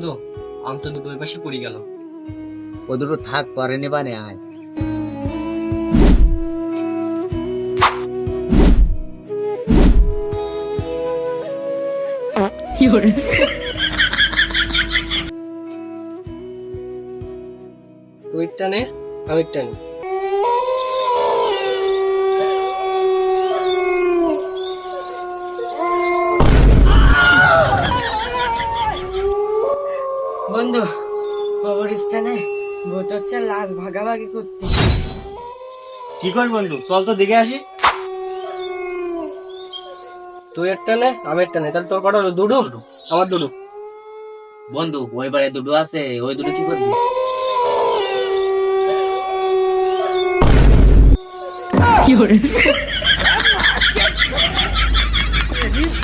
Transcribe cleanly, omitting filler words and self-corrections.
বন্ধু, আম তো দুটো ওই পাশে পড়ে গেল। ও দুটো থাক, পরে নেবানে আয়। তুই একটা নে, আমি একটা নে। বন্ধু, কবরস্থানে ভূত হচ্ছে লাশ ভাগাভাগি করতে। কি কর বন্ধু, চল তো দেখে আসি। তুই একটা নে, আমি একটা নে, তাহলে তোর কটা হলো? দুটো, আমার দুটো। বন্ধু, ওই বারে দুটো আছে, ওই দুটো কি করবি? কি